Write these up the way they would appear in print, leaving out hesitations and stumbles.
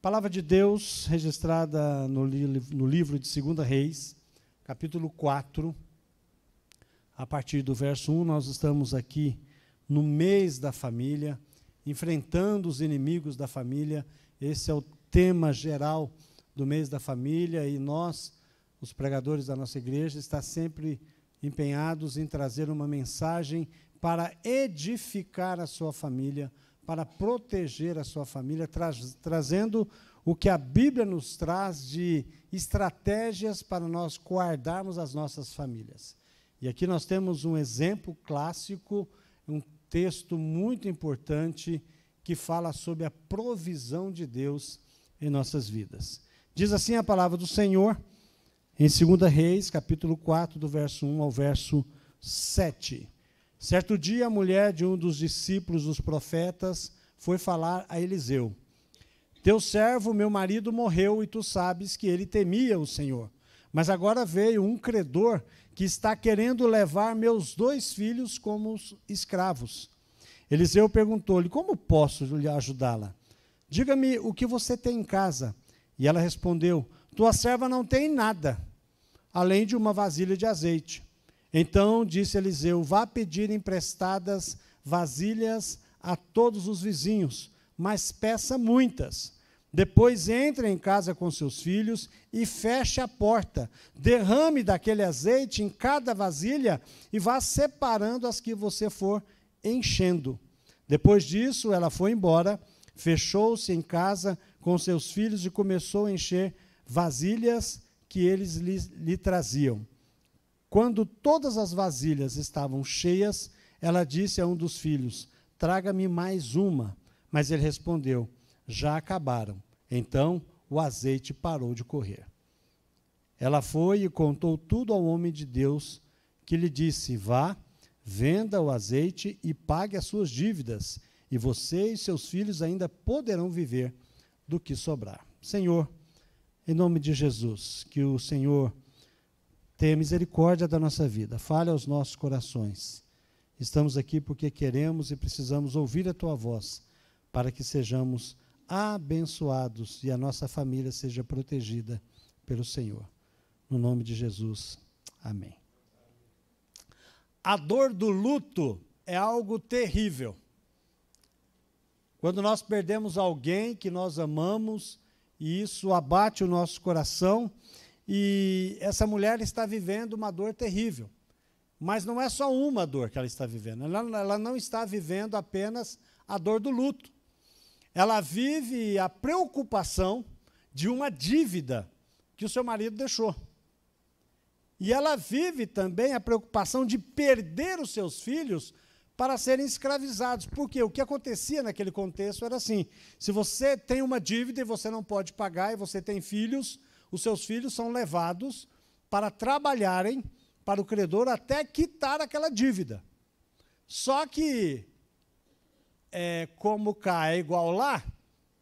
Palavra de Deus registrada no livro de 2 Reis, capítulo 4, a partir do verso 1, nós estamos aqui no mês da família, enfrentando os inimigos da família. Esse é o tema geral do mês da família, e nós, os pregadores da nossa igreja, está sempre empenhados em trazer uma mensagem para edificar a sua família, para proteger a sua família, trazendo o que a Bíblia nos traz de estratégias para nós guardarmos as nossas famílias. E aqui nós temos um exemplo clássico, um texto muito importante que fala sobre a provisão de Deus em nossas vidas. Diz assim a palavra do Senhor, em 2 Reis, capítulo 4, do verso 1 ao verso 7. Certo dia, a mulher de um dos discípulos dos profetas foi falar a Eliseu: teu servo, meu marido, morreu, e tu sabes que ele temia o Senhor. Mas agora veio um credor que está querendo levar meus 2 filhos como escravos. Eliseu perguntou-lhe: como posso lhe ajudá-la? Diga-me o que você tem em casa. E ela respondeu: tua serva não tem nada, além de uma vasilha de azeite. Então disse Eliseu: vá pedir emprestadas vasilhas a todos os vizinhos, mas peça muitas. Depois entre em casa com seus filhos e feche a porta. Derrame daquele azeite em cada vasilha e vá separando as que você for enchendo. Depois disso, ela foi embora, fechou-se em casa com seus filhos e começou a encher vasilhas que eles lhe traziam. Quando todas as vasilhas estavam cheias, ela disse a um dos filhos: traga-me mais uma. Mas ele respondeu: já acabaram. Então o azeite parou de correr. Ela foi e contou tudo ao homem de Deus, que lhe disse: vá, venda o azeite e pague as suas dívidas, e você e seus filhos ainda poderão viver do que sobrar. Senhor, em nome de Jesus, que o Senhor tenha misericórdia da nossa vida, fale aos nossos corações. Estamos aqui porque queremos e precisamos ouvir a tua voz, para que sejamos abençoados e a nossa família seja protegida pelo Senhor. No nome de Jesus, amém. A dor do luto é algo terrível. Quando nós perdemos alguém que nós amamos, e isso abate o nosso coração, e essa mulher está vivendo uma dor terrível. Mas não é só uma dor que ela está vivendo. Ela não está vivendo apenas a dor do luto. Ela vive a preocupação de uma dívida que o seu marido deixou. E ela vive também a preocupação de perder os seus filhos para serem escravizados. Porque o que acontecia naquele contexto era assim: se você tem uma dívida e você não pode pagar, e você tem filhos, os seus filhos são levados para trabalharem para o credor até quitar aquela dívida. Só que, como cá é igual lá,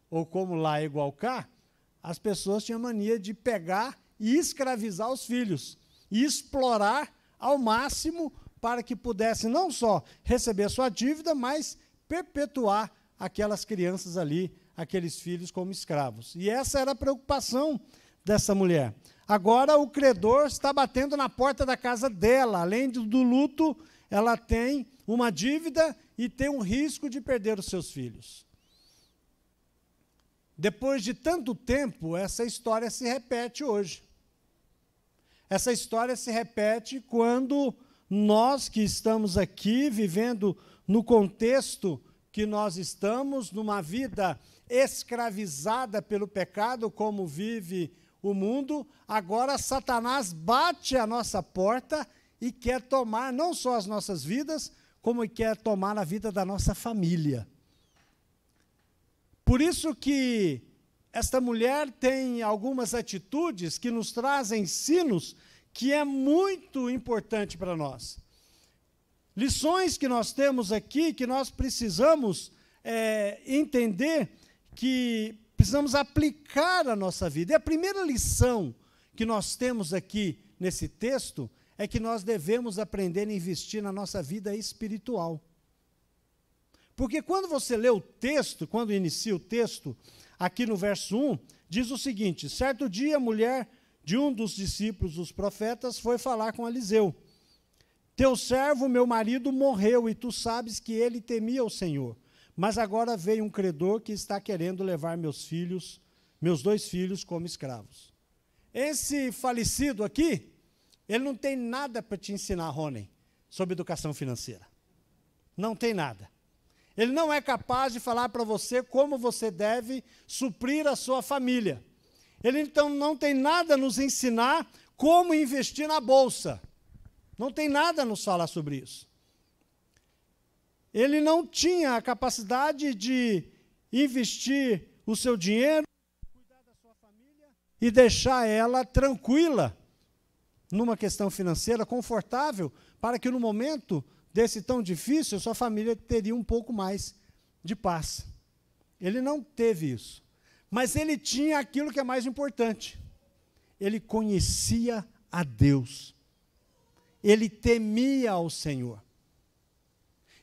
ou como lá é igual cá, as pessoas tinham mania de pegar e escravizar os filhos, e explorar ao máximo para que pudesse não só receber a sua dívida, mas perpetuar aquelas crianças ali, aqueles filhos como escravos. E essa era a preocupação dessa mulher. Agora o credor está batendo na porta da casa dela. Além do luto, ela tem uma dívida e tem um risco de perder os seus filhos. Depois de tanto tempo, essa história se repete hoje. Essa história se repete quando nós que estamos aqui vivendo no contexto que nós estamos, numa vida escravizada pelo pecado, como vive o mundo, agora Satanás bate à nossa porta e quer tomar não só as nossas vidas, como quer tomar a vida da nossa família. Por isso que esta mulher tem algumas atitudes que nos trazem ensinos que é muito importante para nós. Lições que nós temos aqui, que nós precisamos entender, que precisamos aplicar à nossa vida. E a primeira lição que nós temos aqui nesse texto é que nós devemos aprender a investir na nossa vida espiritual. Porque quando você lê o texto, quando inicia o texto, aqui no verso 1, diz o seguinte: certo dia a mulher de um dos discípulos dos profetas foi falar com Eliseu. Teu servo, meu marido, morreu, e tu sabes que ele temia o Senhor. Mas agora veio um credor que está querendo levar meus 2 filhos, como escravos. Esse falecido aqui, ele não tem nada para te ensinar, Rony, sobre educação financeira. Não tem nada. Ele não é capaz de falar para você como você deve suprir a sua família. Ele, então, não tem nada a nos ensinar como investir na bolsa. Não tem nada a nos falar sobre isso. Ele não tinha a capacidade de investir o seu dinheiro, cuidar da sua família e deixar ela tranquila numa questão financeira, confortável, para que no momento desse tão difícil, sua família teria um pouco mais de paz. Ele não teve isso. Mas ele tinha aquilo que é mais importante. Ele conhecia a Deus. Ele temia ao Senhor.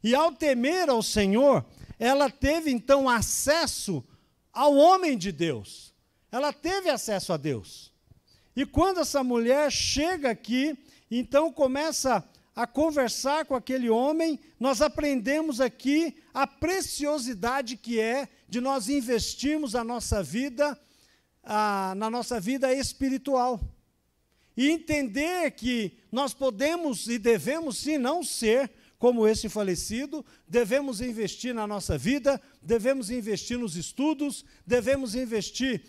E ao temer ao Senhor, ela teve então acesso ao homem de Deus. Ela teve acesso a Deus. E quando essa mulher chega aqui, então começa a conversar com aquele homem, nós aprendemos aqui a preciosidade que é de nós investirmos a nossa vida, na nossa vida espiritual. E entender que nós podemos e devemos sim não ser como esse falecido, devemos investir na nossa vida, devemos investir nos estudos, devemos investir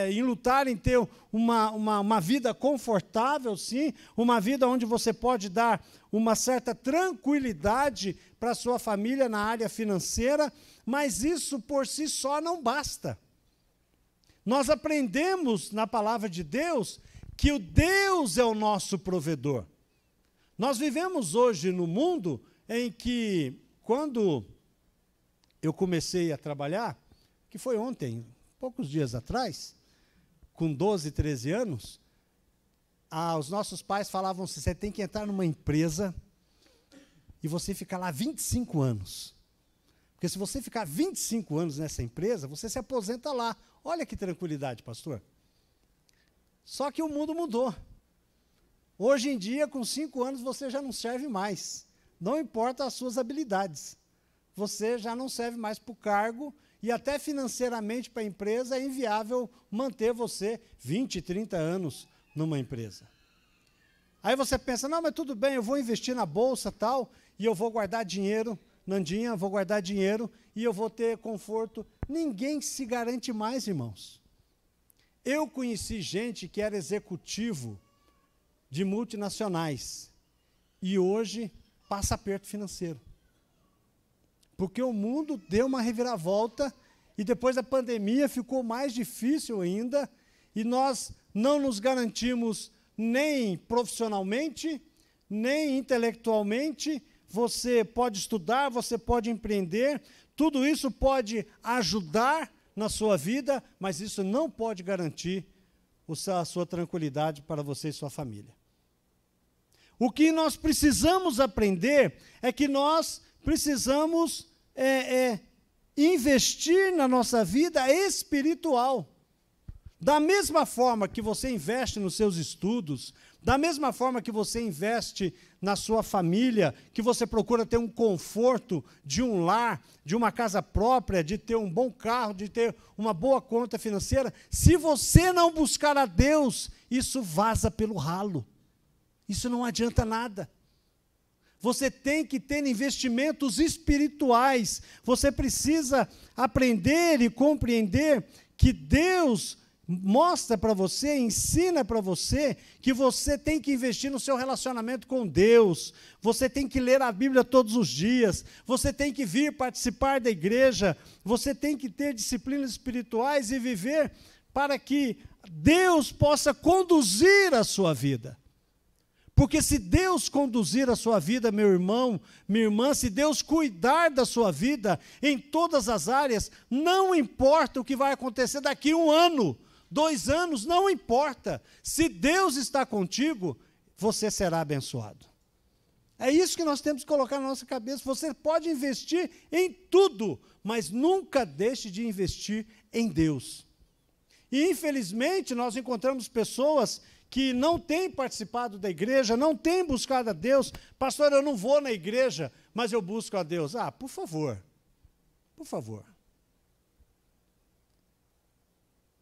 em lutar em ter uma vida confortável, sim, uma vida onde você pode dar uma certa tranquilidade para a sua família na área financeira, mas isso por si só não basta. Nós aprendemos na palavra de Deus que o Deus é o nosso provedor. Nós vivemos hoje no mundo em que, quando eu comecei a trabalhar, que foi ontem, poucos dias atrás, com 12, 13 anos, os nossos pais falavam assim: você tem que entrar numa empresa e você ficar lá 25 anos. Porque se você ficar 25 anos nessa empresa, você se aposenta lá. Olha que tranquilidade, pastor. Só que o mundo mudou. Hoje em dia, com 5 anos, você já não serve mais. Não importa as suas habilidades. Você já não serve mais para o cargo, e até financeiramente para a empresa é inviável manter você 20, 30 anos numa empresa. Aí você pensa: não, mas tudo bem, eu vou investir na bolsa tal, e eu vou guardar dinheiro, Nandinha, vou guardar dinheiro, e eu vou ter conforto. Ninguém se garante mais, irmãos. Eu conheci gente que era executivo de multinacionais, e hoje passa aperto financeiro. Porque o mundo deu uma reviravolta, e depois da pandemia ficou mais difícil ainda, e nós não nos garantimos nem profissionalmente, nem intelectualmente. Você pode estudar, você pode empreender, tudo isso pode ajudar na sua vida, mas isso não pode garantir a sua tranquilidade para você e sua família. O que nós precisamos aprender é que nós precisamos investir na nossa vida espiritual. Da mesma forma que você investe nos seus estudos, da mesma forma que você investe na sua família, que você procura ter um conforto de um lar, de uma casa própria, de ter um bom carro, de ter uma boa conta financeira, se você não buscar a Deus, isso vaza pelo ralo. Isso não adianta nada. Você tem que ter investimentos espirituais. Você precisa aprender e compreender que Deus mostra para você, ensina para você, que você tem que investir no seu relacionamento com Deus. Você tem que ler a Bíblia todos os dias. Você tem que vir participar da igreja. Você tem que ter disciplinas espirituais e viver para que Deus possa conduzir a sua vida. Porque se Deus conduzir a sua vida, meu irmão, minha irmã, se Deus cuidar da sua vida em todas as áreas, não importa o que vai acontecer daqui 1 ano, 2 anos, não importa. Se Deus está contigo, você será abençoado. É isso que nós temos que colocar na nossa cabeça. Você pode investir em tudo, mas nunca deixe de investir em Deus. E, infelizmente, nós encontramos pessoas que não têm participado da igreja, não têm buscado a Deus. Pastor, eu não vou na igreja, mas eu busco a Deus. Ah, por favor, por favor.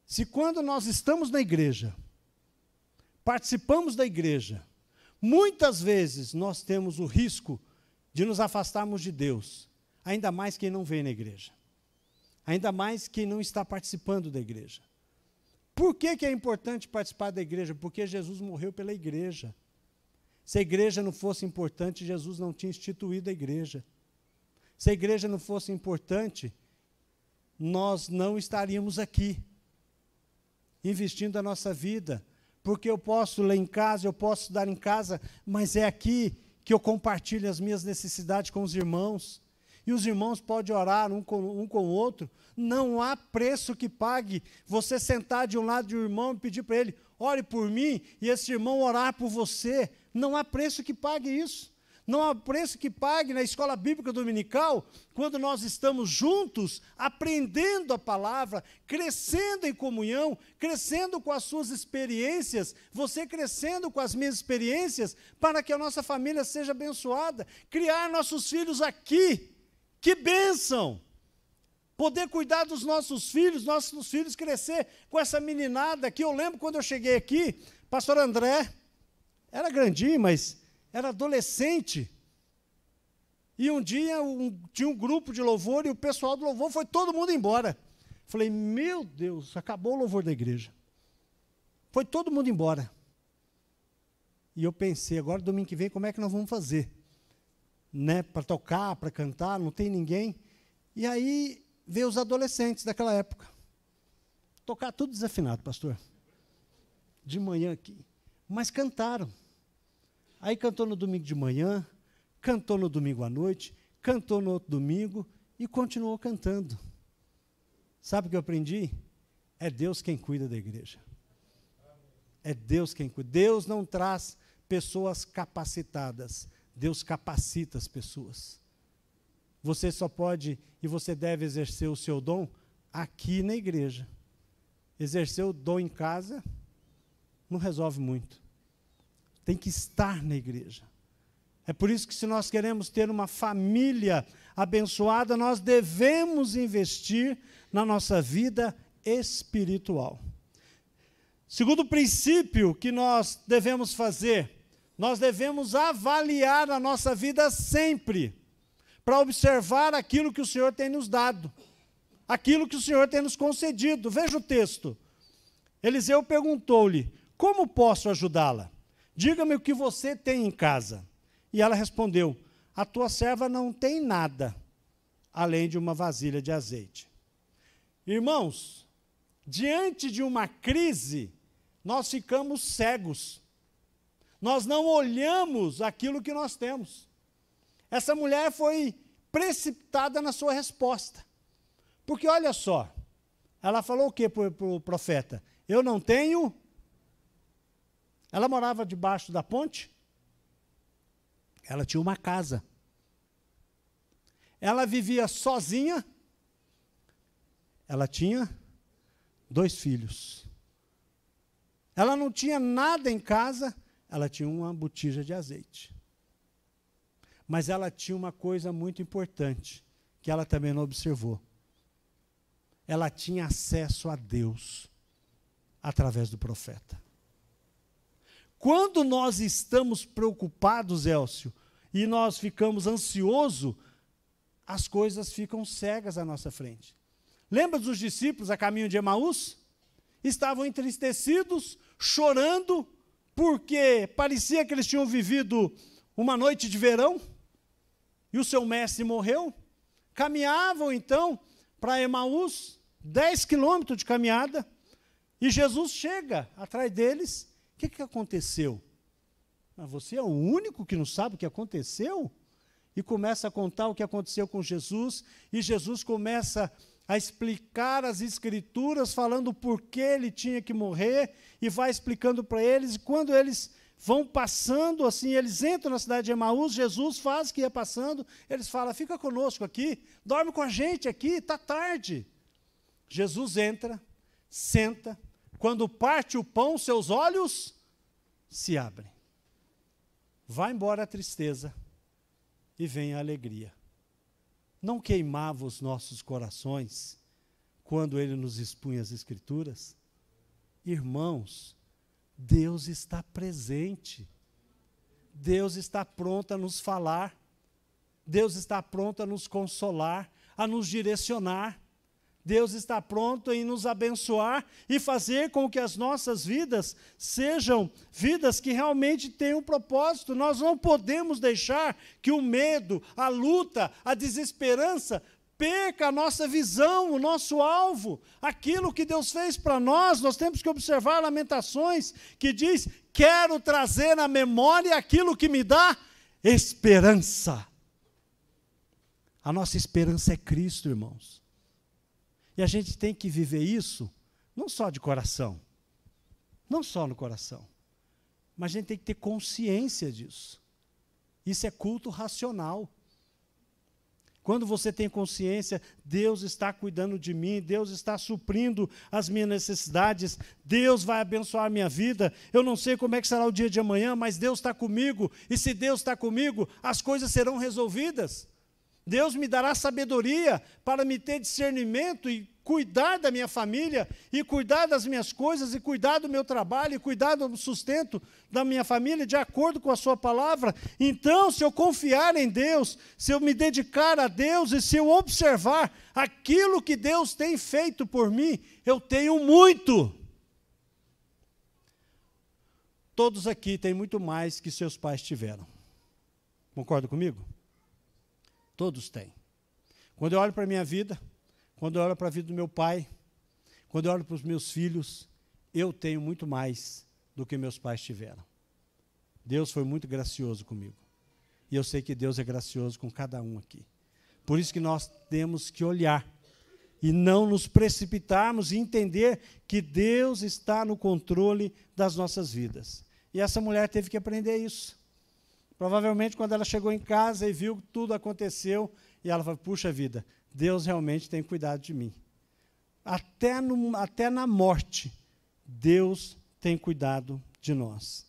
Se quando nós estamos na igreja, participamos da igreja, muitas vezes nós temos o risco de nos afastarmos de Deus, ainda mais quem não vem na igreja, ainda mais quem não está participando da igreja. Por que é importante participar da igreja? Porque Jesus morreu pela igreja. Se a igreja não fosse importante, Jesus não tinha instituído a igreja. Se a igreja não fosse importante, nós não estaríamos aqui, investindo a nossa vida, porque eu posso ler em casa, eu posso estudar em casa, mas é aqui que eu compartilho as minhas necessidades com os irmãos, e os irmãos podem orar um com o outro. Não há preço que pague você sentar de um lado de um irmão e pedir para ele, ore por mim, e esse irmão orar por você. Não há preço que pague isso. Não há preço que pague na escola bíblica dominical, quando nós estamos juntos, aprendendo a palavra, crescendo em comunhão, crescendo com as suas experiências, você crescendo com as minhas experiências, para que a nossa família seja abençoada, criar nossos filhos aqui. Que bênção! Poder cuidar dos nossos filhos crescer com essa meninada aqui. Eu lembro quando eu cheguei aqui, pastor André, era grandinho, mas era adolescente, e um dia tinha um grupo de louvor, e o pessoal do louvor foi todo mundo embora. Falei, meu Deus, acabou o louvor da igreja. Foi todo mundo embora. E eu pensei, agora domingo que vem, como é que nós vamos fazer? Né, para tocar, para cantar, não tem ninguém. E aí veio os adolescentes daquela época. Tocar tudo desafinado, pastor. De manhã aqui. Mas cantaram. Aí cantou no domingo de manhã, cantou no domingo à noite, cantou no outro domingo e continuou cantando. Sabe o que eu aprendi? É Deus quem cuida da igreja. É Deus quem cuida. Deus não traz pessoas capacitadas. Deus capacita as pessoas. Você só pode e você deve exercer o seu dom aqui na igreja. Exercer o dom em casa não resolve muito. Tem que estar na igreja. É por isso que, se nós queremos ter uma família abençoada, nós devemos investir na nossa vida espiritual. Segundo princípio que nós devemos fazer, nós devemos avaliar a nossa vida sempre, para observar aquilo que o Senhor tem nos dado, aquilo que o Senhor tem nos concedido. Veja o texto. Eliseu perguntou-lhe, como posso ajudá-la? Diga-me o que você tem em casa. E ela respondeu, a tua serva não tem nada, além de uma vasilha de azeite. Irmãos, diante de uma crise, nós ficamos cegos. Nós não olhamos aquilo que nós temos. Essa mulher foi precipitada na sua resposta. Porque olha só, ela falou o que para o profeta? Eu não tenho. Ela morava debaixo da ponte. Ela tinha uma casa. Ela vivia sozinha. Ela tinha 2 filhos. Ela não tinha nada em casa. Ela tinha uma botija de azeite. Mas ela tinha uma coisa muito importante, que ela também não observou. Ela tinha acesso a Deus, através do profeta. Quando nós estamos preocupados, Elcio, e nós ficamos ansiosos, as coisas ficam cegas à nossa frente. Lembra dos discípulos a caminho de Emaús? Estavam entristecidos, chorando, porque parecia que eles tinham vivido uma noite de verão, e o seu mestre morreu. Caminhavam, então, para Emaús, 10 quilômetros de caminhada, e Jesus chega atrás deles. O que aconteceu? Mas você é o único que não sabe o que aconteceu? E começa a contar o que aconteceu com Jesus, e Jesus começa a explicar as Escrituras, falando por que ele tinha que morrer, e vai explicando para eles, e quando eles vão passando, assim, eles entram na cidade de Emaús, Jesus faz que ia passando, eles falam, fica conosco aqui, dorme com a gente aqui, está tarde. Jesus entra, senta, quando parte o pão, seus olhos se abrem. Vai embora a tristeza e vem a alegria. Não queimava os nossos corações quando ele nos expunha as Escrituras? Irmãos, Deus está presente. Deus está pronto a nos falar. Deus está pronto a nos consolar, a nos direcionar. Deus está pronto em nos abençoar e fazer com que as nossas vidas sejam vidas que realmente tenham propósito. Nós não podemos deixar que o medo, a luta, a desesperança perca a nossa visão, o nosso alvo. Aquilo que Deus fez para nós temos que observar Lamentações, que diz: quero trazer na memória aquilo que me dá esperança. A nossa esperança é Cristo, irmãos. E a gente tem que viver isso, não só de coração, não só no coração, mas a gente tem que ter consciência disso. Isso é culto racional. Quando você tem consciência, Deus está cuidando de mim, Deus está suprindo as minhas necessidades, Deus vai abençoar a minha vida. Eu não sei como é que será o dia de amanhã, mas Deus está comigo, e se Deus está comigo, as coisas serão resolvidas. Deus me dará sabedoria para me ter discernimento e cuidar da minha família, e cuidar das minhas coisas, e cuidar do meu trabalho, e cuidar do sustento da minha família, de acordo com a sua palavra. Então, se eu confiar em Deus, se eu me dedicar a Deus, e se eu observar aquilo que Deus tem feito por mim, eu tenho muito. Todos aqui têm muito mais que seus pais tiveram. Concorda comigo? Todos têm. Quando eu olho para a minha vida, quando eu olho para a vida do meu pai, quando eu olho para os meus filhos, eu tenho muito mais do que meus pais tiveram. Deus foi muito gracioso comigo. E eu sei que Deus é gracioso com cada um aqui. Por isso que nós temos que olhar e não nos precipitarmos e entender que Deus está no controle das nossas vidas. E essa mulher teve que aprender isso. Provavelmente, quando ela chegou em casa e viu que tudo aconteceu, e ela falou: puxa vida, Deus realmente tem cuidado de mim. Até na morte, Deus tem cuidado de nós.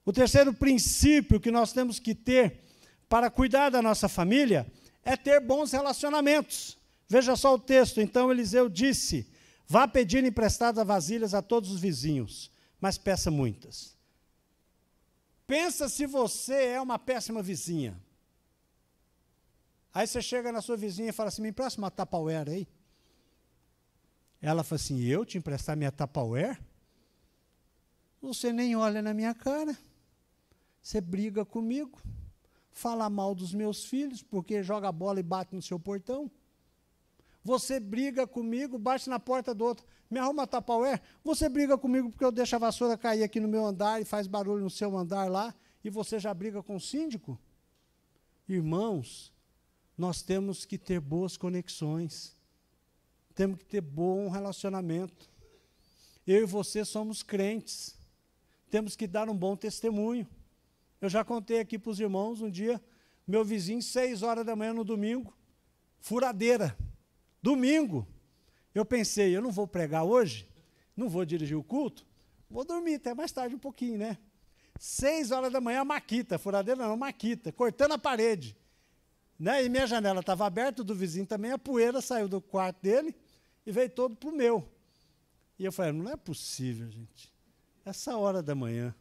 O terceiro princípio que nós temos que ter para cuidar da nossa família é ter bons relacionamentos. Veja só o texto. Então Eliseu disse: vá pedir emprestadas vasilhas a todos os vizinhos, mas peça muitas. Pensa se você é uma péssima vizinha. Aí você chega na sua vizinha e fala assim: me empresta uma Tupperware aí. Ela fala assim: eu te emprestar minha Tupperware? Você nem olha na minha cara. Você briga comigo, fala mal dos meus filhos, porque joga a bola e bate no seu portão. Você briga comigo, bate na porta do outro, me arruma a Tupperware. Você briga comigo porque eu deixo a vassoura cair aqui no meu andar e faz barulho no seu andar lá, e você já briga com o síndico? Irmãos, nós temos que ter boas conexões, temos que ter bom relacionamento. Eu e você somos crentes, temos que dar um bom testemunho. Eu já contei aqui para os irmãos, um dia, meu vizinho, 6 horas da manhã no domingo, furadeira. Domingo, eu pensei: eu não vou pregar hoje, não vou dirigir o culto, vou dormir até mais tarde um pouquinho, né? 6 horas da manhã, maquita, furadeira não, maquita, cortando a parede. Né? E minha janela estava aberta, do vizinho também, a poeira saiu do quarto dele e veio todo para o meu. E eu falei: não é possível, gente, essa hora da manhã.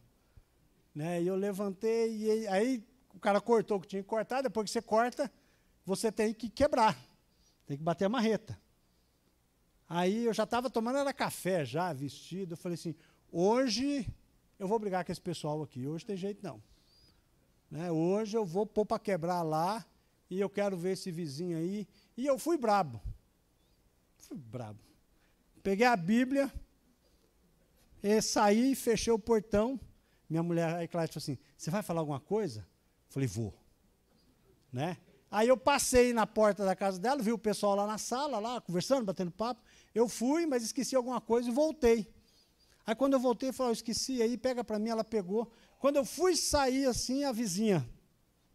Né? E eu levantei, e aí o cara cortou o que tinha que cortar. Depois que você corta, você tem que quebrar. Tem que bater a marreta. Aí eu já estava tomando, era café já, vestido. Eu falei assim: hoje eu vou brigar com esse pessoal aqui. Hoje tem jeito não. Né? Hoje eu vou pôr para quebrar lá, e eu quero ver esse vizinho aí. E eu fui brabo. Fui brabo. Peguei a Bíblia, e saí, fechei o portão. Minha mulher, aí Cláudia, falou assim: você vai falar alguma coisa? Eu falei: vou. Né? Aí eu passei na porta da casa dela, vi o pessoal lá na sala, lá conversando, batendo papo. Eu fui, mas esqueci alguma coisa e voltei. Aí quando eu voltei, eu falei: eu esqueci, aí pega para mim. Ela pegou. Quando eu fui sair assim, a vizinha,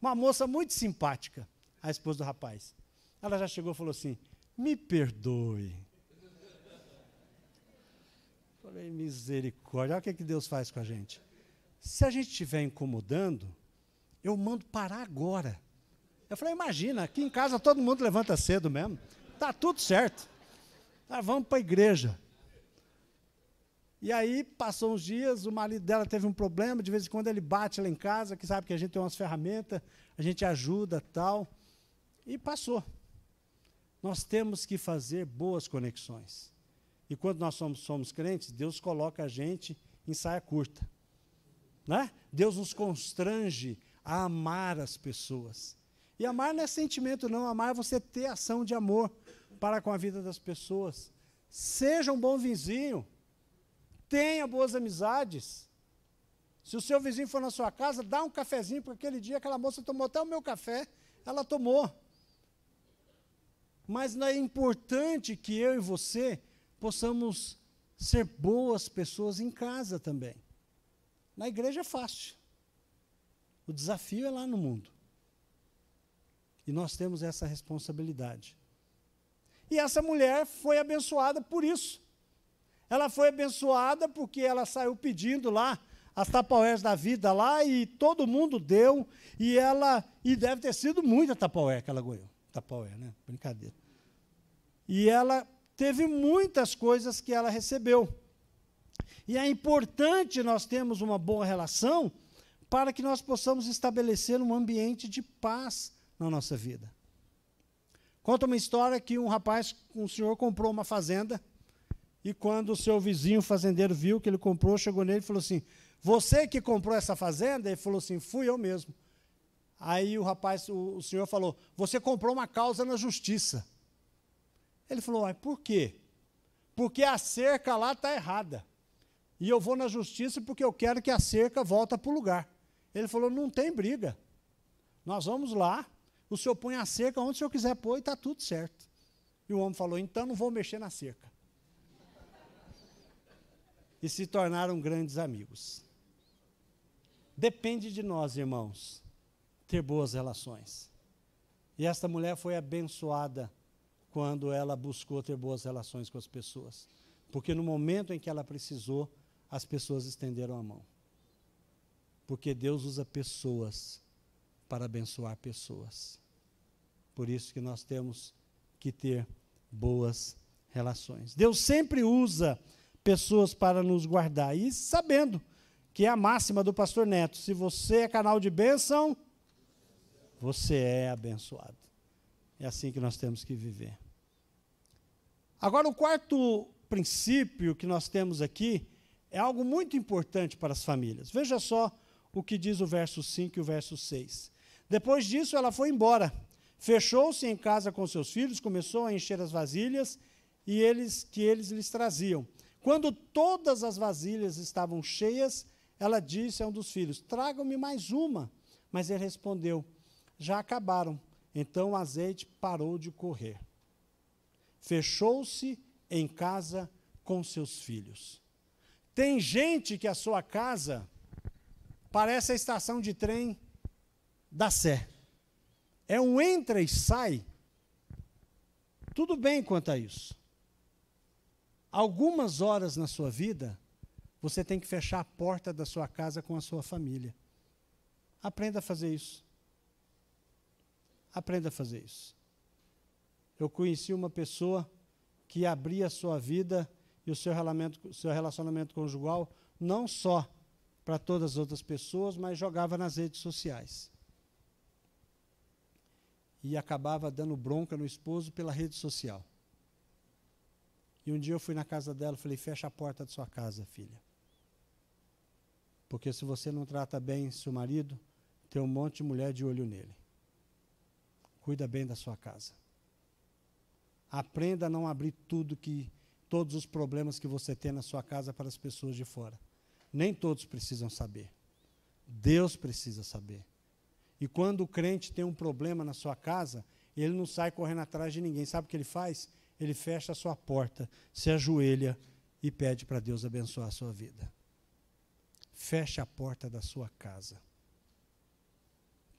uma moça muito simpática, a esposa do rapaz, ela já chegou e falou assim: me perdoe. Falei, misericórdia, olha o que Deus faz com a gente. Se a gente estiver incomodando, eu mando parar agora. Eu falei, imagina, aqui em casa todo mundo levanta cedo mesmo. Está tudo certo. Vamos para a igreja. E aí, passou uns dias, o marido dela teve um problema, de vez em quando ele bate lá em casa, que sabe que a gente tem umas ferramentas, a gente ajuda, tal. E passou. Nós temos que fazer boas conexões. E quando nós somos crentes, Deus coloca a gente em saia curta. Né? Deus nos constrange a amar as pessoas. E amar não é sentimento, não. Amar é você ter ação de amor para com a vida das pessoas. Seja um bom vizinho. Tenha boas amizades. Se o seu vizinho for na sua casa, dá um cafezinho, porque aquele dia aquela moça tomou até o meu café, ela tomou. Mas não é importante que eu e você possamos ser boas pessoas em casa também. Na igreja é fácil. O desafio é lá no mundo. E nós temos essa responsabilidade. E essa mulher foi abençoada por isso. Ela foi abençoada porque ela saiu pedindo lá as tapaués da vida lá e todo mundo deu. E deve ter sido muita tapaué que ela ganhou. Tapaué, né? Brincadeira. E ela teve muitas coisas que ela recebeu. E é importante nós termos uma boa relação para que nós possamos estabelecer um ambiente de paz na nossa vida. Conta uma história que um senhor comprou uma fazenda, e quando o seu vizinho fazendeiro viu que ele comprou, chegou nele e falou assim, você que comprou essa fazenda? Ele falou assim, fui eu mesmo. Aí o senhor falou, você comprou uma causa na justiça. Ele falou, por quê? Porque a cerca lá está errada. E eu vou na justiça porque eu quero que a cerca volte para o lugar. Ele falou, não tem briga. Nós vamos lá, o senhor põe a cerca onde o senhor quiser pôr e está tudo certo. E o homem falou, então não vou mexer na cerca. E se tornaram grandes amigos. Depende de nós, irmãos, ter boas relações. E esta mulher foi abençoada quando ela buscou ter boas relações com as pessoas. Porque no momento em que ela precisou, as pessoas estenderam a mão. Porque Deus usa pessoas para abençoar pessoas. Por isso que nós temos que ter boas relações. Deus sempre usa pessoas para nos guardar. E sabendo que é a máxima do pastor Neto, se você é canal de bênção, você é abençoado. É assim que nós temos que viver. Agora, o quarto princípio que nós temos aqui é algo muito importante para as famílias. Veja só o que diz o verso 5 e o verso 6. Depois disso, ela foi embora. Fechou-se em casa com seus filhos, começou a encher as vasilhas que eles lhes traziam. Quando todas as vasilhas estavam cheias, ela disse a um dos filhos, tragam-me mais uma. Mas ele respondeu, já acabaram. Então o azeite parou de correr. Fechou-se em casa com seus filhos. Tem gente que a sua casa parece a estação de trem da Sé. É um entra e sai. Tudo bem quanto a isso. Algumas horas na sua vida, você tem que fechar a porta da sua casa com a sua família. Aprenda a fazer isso. Aprenda a fazer isso. Eu conheci uma pessoa que abria a sua vida e o seu relacionamento conjugal, não só para todas as outras pessoas, mas jogava nas redes sociais. E acabava dando bronca no esposo pela rede social. E um dia eu fui na casa dela e falei, fecha a porta da sua casa, filha. Porque se você não trata bem seu marido, tem um monte de mulher de olho nele. Cuida bem da sua casa. Aprenda a não abrir todos os problemas que você tem na sua casa para as pessoas de fora. Nem todos precisam saber. Deus precisa saber. E quando o crente tem um problema na sua casa, ele não sai correndo atrás de ninguém. Sabe o que ele faz? Ele fecha a sua porta, se ajoelha e pede para Deus abençoar a sua vida. Feche a porta da sua casa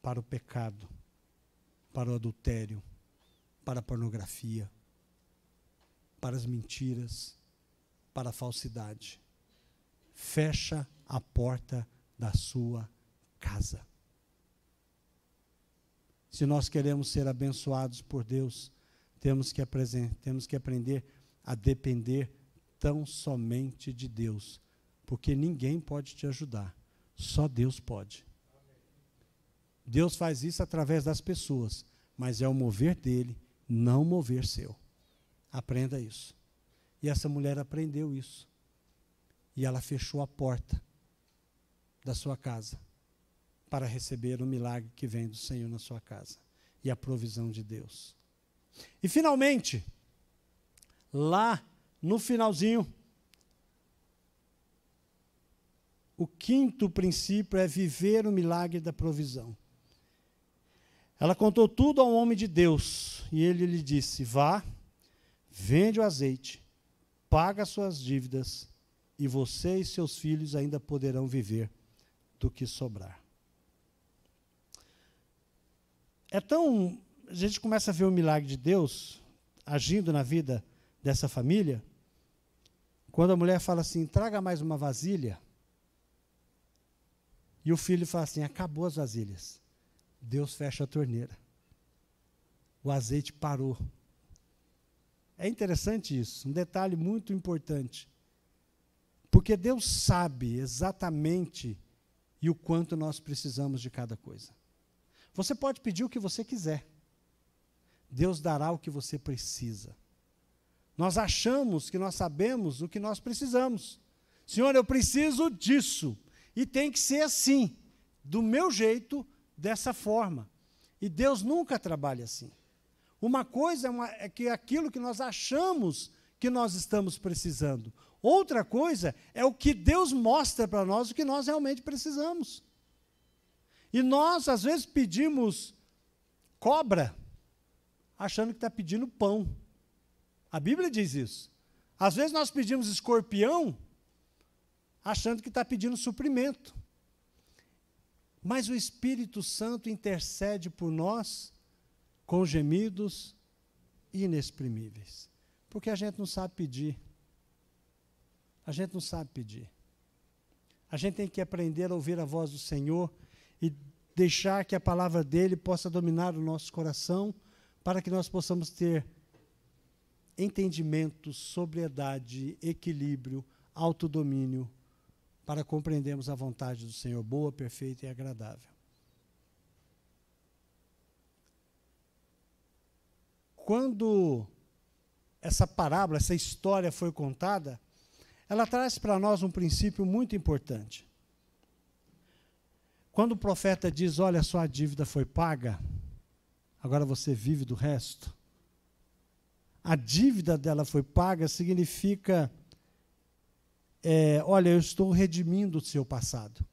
para o pecado, para o adultério, para a pornografia, para as mentiras, para a falsidade. Fecha a porta da sua casa. Se nós queremos ser abençoados por Deus, temos que aprender a depender tão somente de Deus, porque ninguém pode te ajudar, só Deus pode. Deus faz isso através das pessoas, mas é o mover dele, não o mover seu. Aprenda isso. E essa mulher aprendeu isso. E ela fechou a porta da sua casa para receber o milagre que vem do Senhor na sua casa e a provisão de Deus. E finalmente, lá no finalzinho, o quinto princípio é viver o milagre da provisão. Ela contou tudo ao homem de Deus e ele lhe disse: vá, vende o azeite, paga as suas dívidas e você e seus filhos ainda poderão viver do que sobrar. A gente começa a ver o milagre de Deus agindo na vida dessa família, quando a mulher fala assim: traga mais uma vasilha, e o filho fala assim: acabou as vasilhas. Deus fecha a torneira. O azeite parou. É interessante isso, um detalhe muito importante. Porque Deus sabe exatamente e o quanto nós precisamos de cada coisa. Você pode pedir o que você quiser. Deus dará o que você precisa. Nós achamos que nós sabemos o que nós precisamos. Senhor, eu preciso disso. E tem que ser assim, do meu jeito, dessa forma. E Deus nunca trabalha assim. Uma coisa é que aquilo que nós achamos que nós estamos precisando. Outra coisa é o que Deus mostra para nós o que nós realmente precisamos. E nós, às vezes, pedimos cobra, achando que está pedindo pão. A Bíblia diz isso. Às vezes nós pedimos escorpião, achando que está pedindo suprimento. Mas o Espírito Santo intercede por nós com gemidos inexprimíveis. Porque a gente não sabe pedir. A gente não sabe pedir. A gente tem que aprender a ouvir a voz do Senhor e deixar que a palavra dele possa dominar o nosso coração, para que nós possamos ter entendimento, sobriedade, equilíbrio, autodomínio, para compreendermos a vontade do Senhor, boa, perfeita e agradável. Quando essa parábola, essa história foi contada, ela traz para nós um princípio muito importante. Quando o profeta diz: olha, sua dívida foi paga, agora você vive do resto. A dívida dela foi paga significa, olha, eu estou redimindo o seu passado.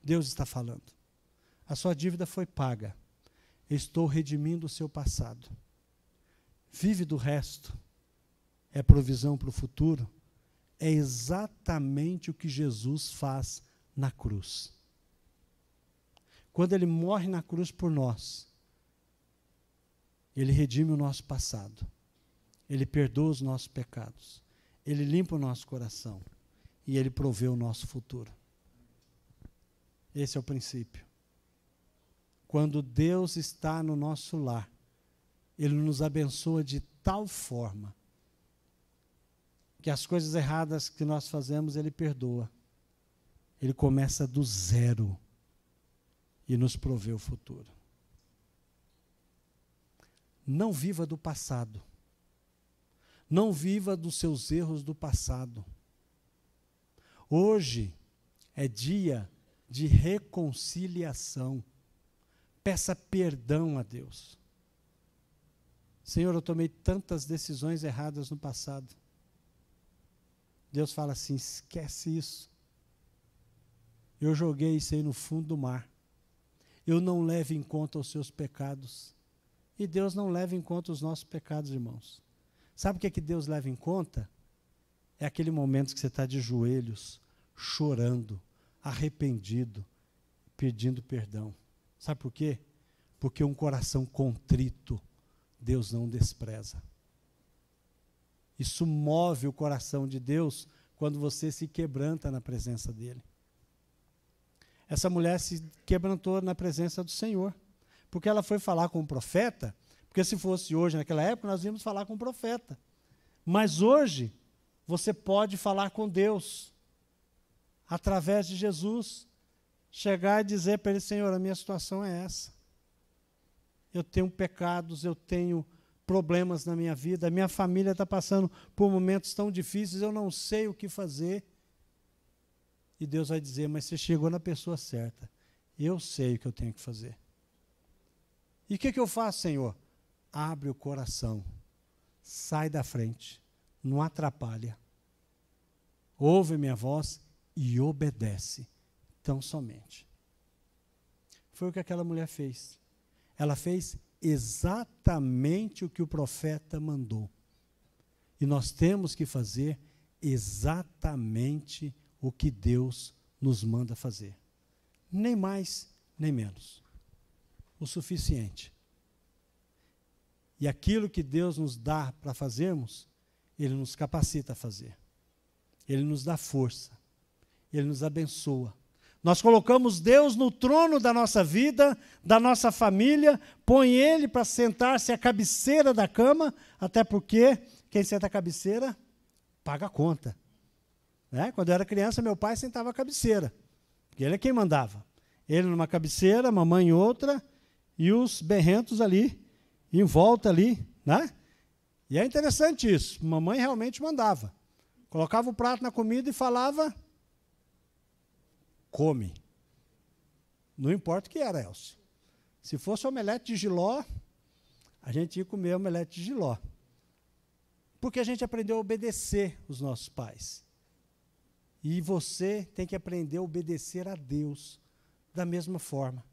Deus está falando. A sua dívida foi paga. Eu estou redimindo o seu passado. Vive do resto. É provisão para o futuro. É exatamente o que Jesus faz na cruz. Quando ele morre na cruz por nós, ele redime o nosso passado. Ele perdoa os nossos pecados. Ele limpa o nosso coração. E ele provê o nosso futuro. Esse é o princípio. Quando Deus está no nosso lar, ele nos abençoa de tal forma que as coisas erradas que nós fazemos, ele perdoa. Ele começa do zero e nos provê o futuro. Não viva do passado. Não viva dos seus erros do passado. Hoje é dia de reconciliação. Peça perdão a Deus. Senhor, eu tomei tantas decisões erradas no passado. Deus fala assim: esquece isso. Eu joguei isso aí no fundo do mar. Eu não levo em conta os seus pecados. E Deus não leva em conta os nossos pecados, irmãos. Sabe o que é que Deus leva em conta? É aquele momento que você está de joelhos, chorando, arrependido, pedindo perdão. Sabe por quê? Porque um coração contrito, Deus não despreza. Isso move o coração de Deus quando você se quebranta na presença dele. Essa mulher se quebrantou na presença do Senhor, porque ela foi falar com o profeta, porque se fosse hoje, naquela época, nós íamos falar com o profeta. Mas hoje, você pode falar com Deus, através de Jesus, chegar e dizer para ele: Senhor, a minha situação é essa. Eu tenho pecados, eu tenho problemas na minha vida, a minha família está passando por momentos tão difíceis, eu não sei o que fazer. E Deus vai dizer: mas você chegou na pessoa certa, eu sei o que eu tenho que fazer. E o que eu faço, Senhor? Abre o coração, sai da frente, não atrapalha, ouve minha voz e obedece, tão somente. Foi o que aquela mulher fez. Ela fez exatamente o que o profeta mandou. E nós temos que fazer exatamente o que Deus nos manda fazer. Nem mais, nem menos. O suficiente. E aquilo que Deus nos dá para fazermos, Ele nos capacita a fazer. Ele nos dá força. Ele nos abençoa. Nós colocamos Deus no trono da nossa vida, da nossa família, põe Ele para sentar-se à cabeceira da cama, até porque quem senta à cabeceira paga a conta. Né? Quando eu era criança, meu pai sentava à cabeceira, porque ele é quem mandava. Ele numa cabeceira, mamãe em outra, e os berrentos ali, em volta ali. Né? E é interessante isso, mamãe realmente mandava. Colocava o prato na comida e falava: come. Não importa o que era, Elcio. Se fosse omelete de jiló, a gente ia comer omelete de jiló. Porque a gente aprendeu a obedecer os nossos pais. E você tem que aprender a obedecer a Deus da mesma forma.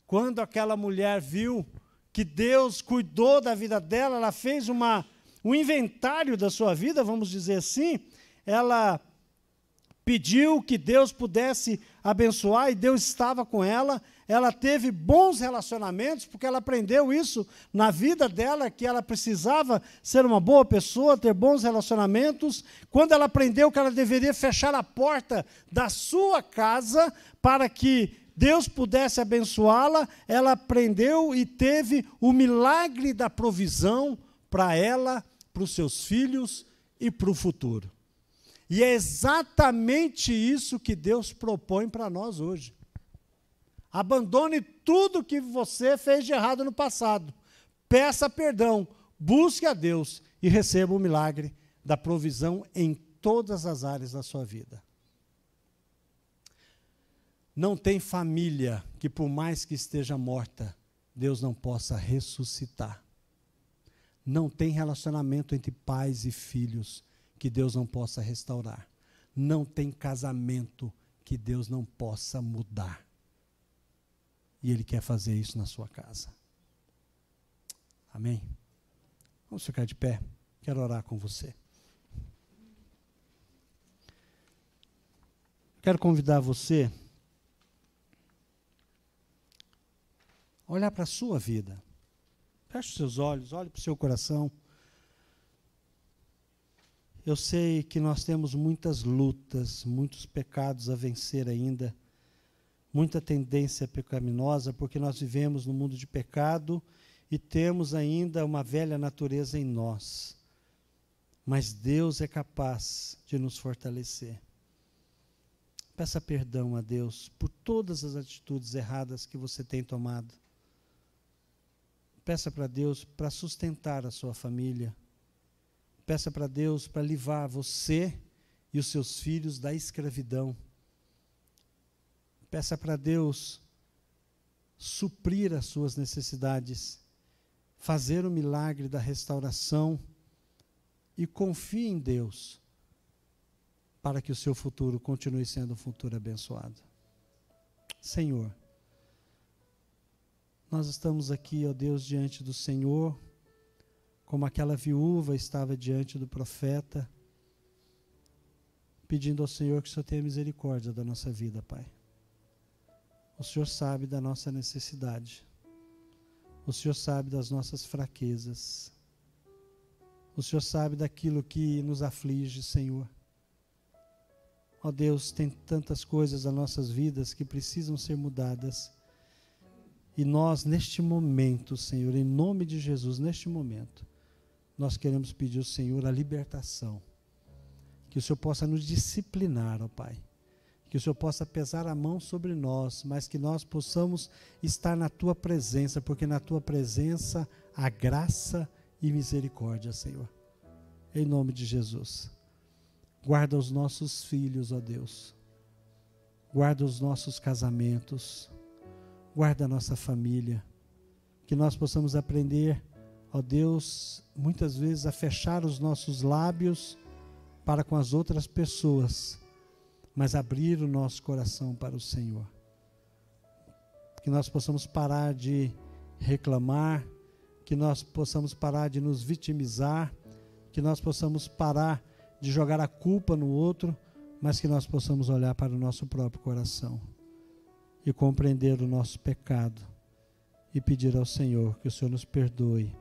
Quando aquela mulher viu que Deus cuidou da vida dela, ela fez um inventário da sua vida, vamos dizer assim, ela pediu que Deus pudesse abençoar e Deus estava com ela. Ela teve bons relacionamentos, porque ela aprendeu isso na vida dela, que ela precisava ser uma boa pessoa, ter bons relacionamentos. Quando ela aprendeu que ela deveria fechar a porta da sua casa para que Deus pudesse abençoá-la, ela aprendeu e teve o milagre da provisão para ela, para os seus filhos e para o futuro. E é exatamente isso que Deus propõe para nós hoje. Abandone tudo que você fez de errado no passado. Peça perdão, busque a Deus e receba o milagre da provisão em todas as áreas da sua vida. Não tem família que, por mais que esteja morta, Deus não possa ressuscitar. Não tem relacionamento entre pais e filhos que Deus não possa restaurar. Não tem casamento que Deus não possa mudar. E Ele quer fazer isso na sua casa. Amém? Vamos ficar de pé. Quero orar com você. Quero convidar você a olhar para a sua vida. Feche os seus olhos, olhe para o seu coração. Eu sei que nós temos muitas lutas, muitos pecados a vencer ainda, muita tendência pecaminosa, porque nós vivemos no mundo de pecado e temos ainda uma velha natureza em nós. Mas Deus é capaz de nos fortalecer. Peça perdão a Deus por todas as atitudes erradas que você tem tomado. Peça para Deus para sustentar a sua família. Peça para Deus para livrar você e os seus filhos da escravidão. Peça para Deus suprir as suas necessidades, fazer o milagre da restauração e confie em Deus para que o seu futuro continue sendo um futuro abençoado. Senhor, nós estamos aqui, ó Deus, diante do Senhor, como aquela viúva estava diante do profeta, pedindo ao Senhor que o Senhor tenha misericórdia da nossa vida, Pai. O Senhor sabe da nossa necessidade. O Senhor sabe das nossas fraquezas. O Senhor sabe daquilo que nos aflige, Senhor. Ó Deus, tem tantas coisas nas nossas vidas que precisam ser mudadas. E nós, neste momento, Senhor, em nome de Jesus, neste momento, nós queremos pedir ao Senhor a libertação. Que o Senhor possa nos disciplinar, ó Pai. Que o Senhor possa pesar a mão sobre nós, mas que nós possamos estar na Tua presença, porque na Tua presença há graça e misericórdia, Senhor. Em nome de Jesus. Guarda os nossos filhos, ó Deus. Guarda os nossos casamentos. Guarda a nossa família. Que nós possamos aprender, ó Deus, muitas vezes a fechar os nossos lábios para com as outras pessoas, mas abrir o nosso coração para o Senhor. Que nós possamos parar de reclamar, que nós possamos parar de nos vitimizar, que nós possamos parar de jogar a culpa no outro, mas que nós possamos olhar para o nosso próprio coração e compreender o nosso pecado e pedir ao Senhor que o Senhor nos perdoe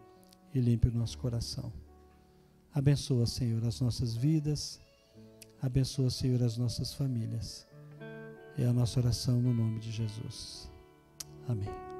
e limpe o nosso coração. Abençoa, Senhor, as nossas vidas, abençoa, Senhor, as nossas famílias. É a nossa oração no nome de Jesus. Amém.